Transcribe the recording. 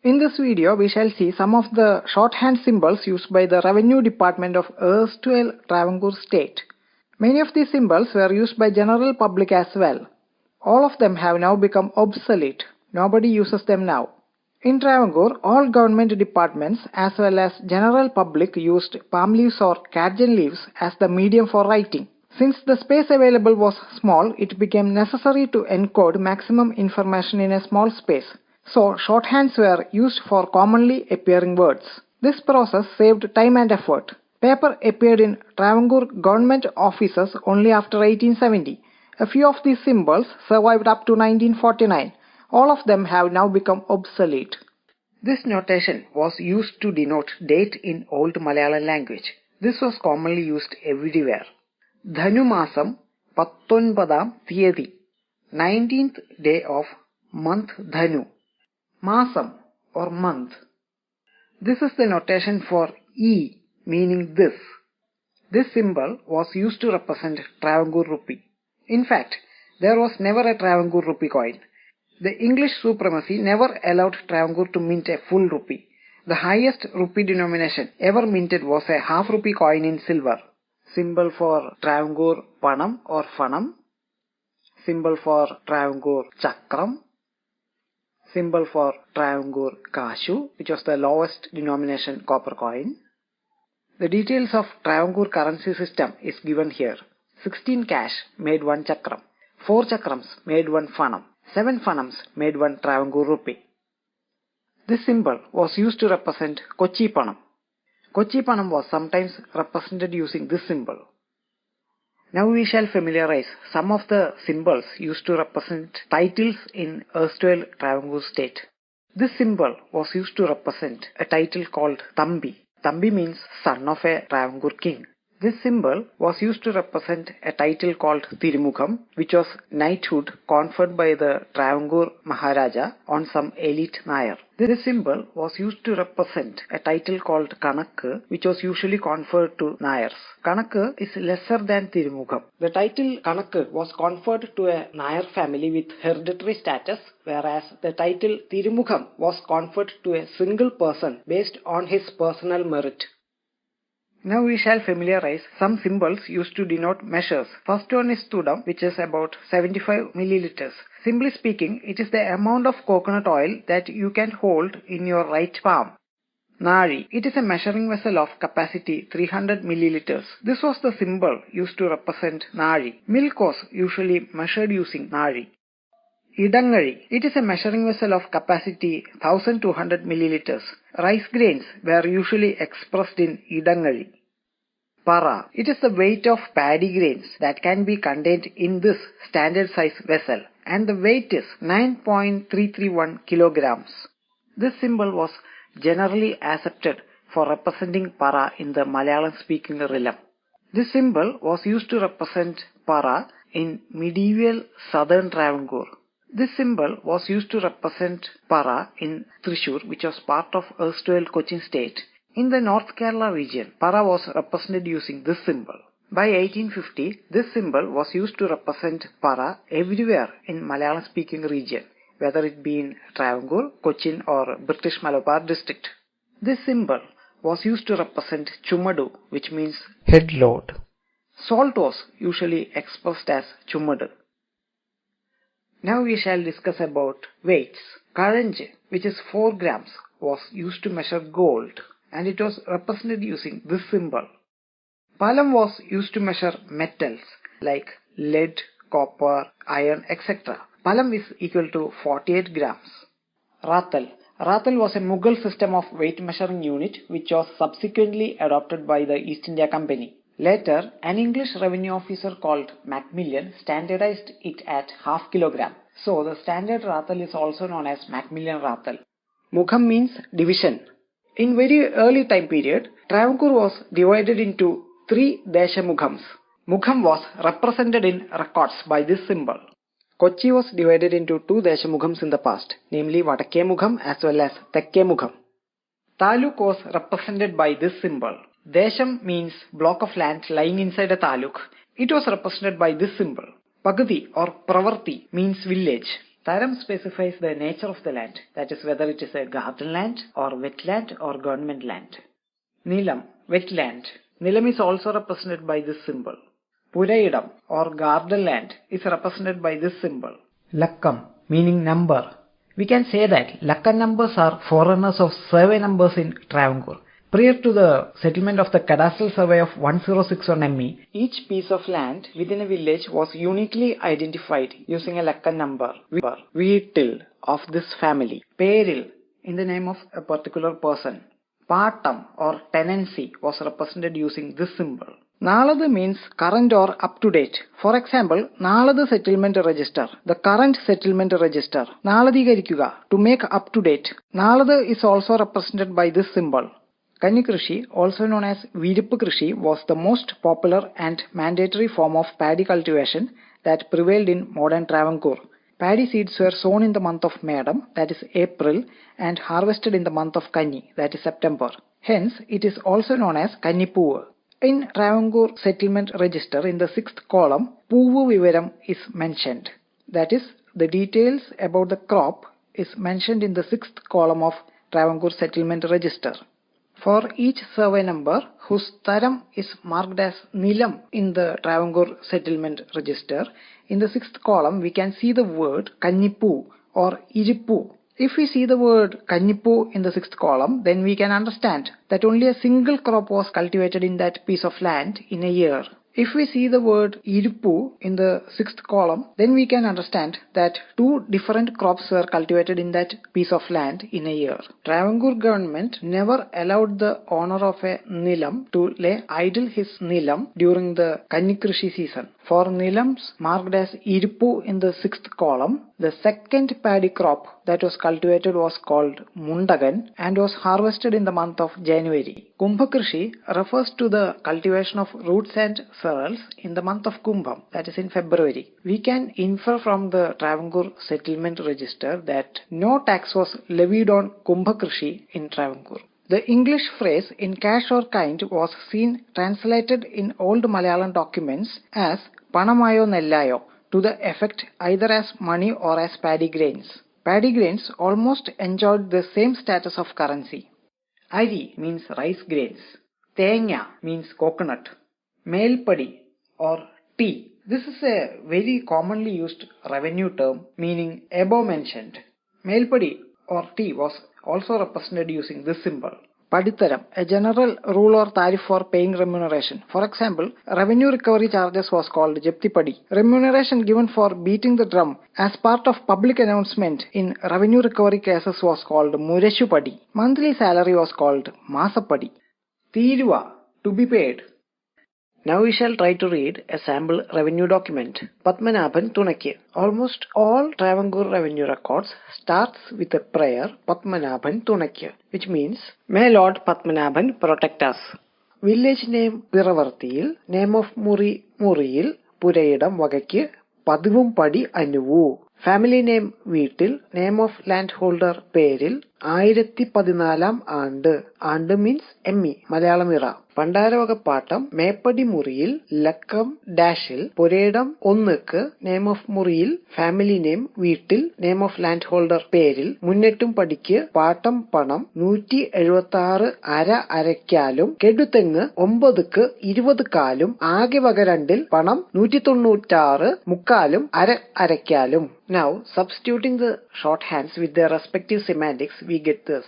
In this video, we shall see some of the shorthand symbols used by the Revenue Department of erstwhile Travancore state. Many of these symbols were used by general public as well. All of them have now become obsolete. Nobody uses them now. In Travancore, all government departments as well as general public used palm leaves or cadjan leaves as the medium for writing. Since the space available was small, it became necessary to encode maximum information in a small space. So, shorthands were used for commonly appearing words. This process saved time and effort. Paper appeared in Travancore government offices only after 1870. A few of these symbols survived up to 1949. All of them have now become obsolete. This notation was used to denote date in Old Malayalam language. This was commonly used everywhere. Dhanu Masam 19 Thiyadi, 19th day of month Dhanu. Masam or month. This is the notation for E, meaning this. This symbol was used to represent Travancore rupee. In fact, there was never a Travancore rupee coin. The English supremacy never allowed Travancore to mint a full rupee. The highest rupee denomination ever minted was a half rupee coin in silver. Symbol for Travancore Panam or Fanam. Symbol for Travancore Chakram. Symbol for Travancore Kashu, which was the lowest denomination copper coin. The details of Travancore currency system is given here. 16 cash made 1 chakram. 4 chakrams made 1 fanam. 7 fanams made 1 Travancore rupee. This symbol was used to represent Kochi Panam. Kochi Panam was sometimes represented using this symbol. Now we shall familiarize some of the symbols used to represent titles in erstwhile Travancore state. This symbol was used to represent a title called Thambi. Thambi means son of a Travancore king. This symbol was used to represent a title called Tirumukham, which was knighthood conferred by the Travancore Maharaja on some elite Nayar. This symbol was used to represent a title called Kanakku, which was usually conferred to Nayars. Kanakku is lesser than Tirumukham. The title Kanakku was conferred to a Nayar family with hereditary status, whereas the title Tirumukham was conferred to a single person based on his personal merit. Now we shall familiarize some symbols used to denote measures. First one is Tudam, which is about 75 milliliters. Simply speaking, it is the amount of coconut oil that you can hold in your right palm. Nari, it is a measuring vessel of capacity 300 milliliters. This was the symbol used to represent Nari. Milk was usually measured using Nari. Idangari, it is a measuring vessel of capacity 1200 milliliters. Rice grains were usually expressed in Idangari. Para, it is the weight of paddy grains that can be contained in this standard size vessel, and the weight is 9.331 kilograms. This symbol was generally accepted for representing para in the Malayalam speaking realm. This symbol was used to represent para in medieval southern Travancore. This symbol was used to represent para in Thrissur, which was part of erstwhile Cochin state. In the North Kerala region, para was represented using this symbol. By 1850, this symbol was used to represent para everywhere in Malayalam speaking region, whether it be in Travancore, Cochin or British Malabar district. This symbol was used to represent Chumadu, which means head load. Salt was usually expressed as Chumadu. Now we shall discuss about weights. Karanj, which is 4 grams, was used to measure gold, and it was represented using this symbol. Palam was used to measure metals like lead, copper, iron, etc. Palam is equal to 48 grams. Ratal. Ratal was a Mughal system of weight measuring unit which was subsequently adopted by the East India Company. Later, an English revenue officer called Macmillan standardized it at half kilogram. So, the standard ratal is also known as Macmillan ratal. Mugham means division. In very early time period, Travancore was divided into 3 Deshamughams. Mugham was represented in records by this symbol. Kochi was divided into 2 Deshamughams in the past, namely Vadakke Mugham as well as Tekke Mugham. Taluk was represented by this symbol. Desham means block of land lying inside a taluk. It was represented by this symbol. Pagadi or Pravarti means village. Taram specifies the nature of the land, that is whether it is a garden land or wetland or government land. Nilam, wetland. Nilam is also represented by this symbol. Purayidam or garden land is represented by this symbol. Lakkam, meaning number. We can say that Lakkan numbers are forerunners of survey numbers in Travancore. Prior to the settlement of the cadastral survey of 1061 ME, each piece of land within a village was uniquely identified using a Lakkan number. Veetil, of this family. Peril, in the name of a particular person. Patam or tenancy was represented using this symbol. Naladu means current or up to date. For example, Naladu settlement register, the current settlement register. Naladhikarikkuka, to make up to date. Naladu is also represented by this symbol. Kannikrishi, also known as Virippu Krishi, was the most popular and mandatory form of paddy cultivation that prevailed in modern Travancore. Paddy seeds were sown in the month of Madam, that is April, and harvested in the month of Kanni, that is September. Hence, it is also known as Kannippoovu. In Travancore settlement register, in the 6th column, Poovu Vivaram is mentioned. That is, the details about the crop is mentioned in the 6th column of Travancore settlement register. For each survey number whose taram is marked as Nilam in the Travancore settlement register, in the 6th column we can see the word Kannippu or Irippu. If we see the word Kannippu in the 6th column, then we can understand that only a single crop was cultivated in that piece of land in a year. If we see the word Irippu in the 6th column, then we can understand that 2 different crops were cultivated in that piece of land in a year. Travancore government never allowed the owner of a Nilam to lay idle his Nilam during the Kannikrishi season. For Nilams marked as Irippu in the 6th column, the second paddy crop that was cultivated was called Mundagan and was harvested in the month of January. Kumbhakrishi refers to the cultivation of roots and cereals in the month of Kumbham, that is in February. We can infer from the Travancore settlement register that no tax was levied on Kumbhakrishi in Travancore. The English phrase in cash or kind was seen translated in old Malayalam documents as Panamayo Nellayo, to the effect either as money or as paddy grains. Paddy grains almost enjoyed the same status of currency. Ari means rice grains. Thenga means coconut. Melpadi or tea. This is a very commonly used revenue term meaning above mentioned. Melpadi or tea was also represented using this symbol. Paditharam, a general rule or tariff for paying remuneration. For example, revenue recovery charges was called Japti Padi. Remuneration given for beating the drum as part of public announcement in revenue recovery cases was called Murashu Padi. Monthly salary was called Masapadi. Thiruva, to be paid. Now we shall try to read a sample revenue document. Padmanabhan Thunakku. Almost all Travancore revenue records starts with a prayer Padmanabhan Thunakku, which means, May Lord Padmanabhan protect us. Village name Piravarthiyil, name of Muri Muriyil, Purayidam Vagakku, Padivum Padi Anuvu. Family name Veetil, name of landholder Peril, 1014 Aandu. Aandu means ME, Malayalam era. Pandaravaka Patam, Mepadi Muriyil, Lakkam Dashil, Purayidam Onnukku, name of Muriyil, family name Veetil, name of landholder Peril, Munnettum Padikku, Patam Panam, 176 Ara Arakkalum, Keduthengu 9 20 Kalum, Age Vaga 2 Panam 196 Mukkalum Ara Arakkalum. Now, substituting the shorthands with their respective semantics, we get this.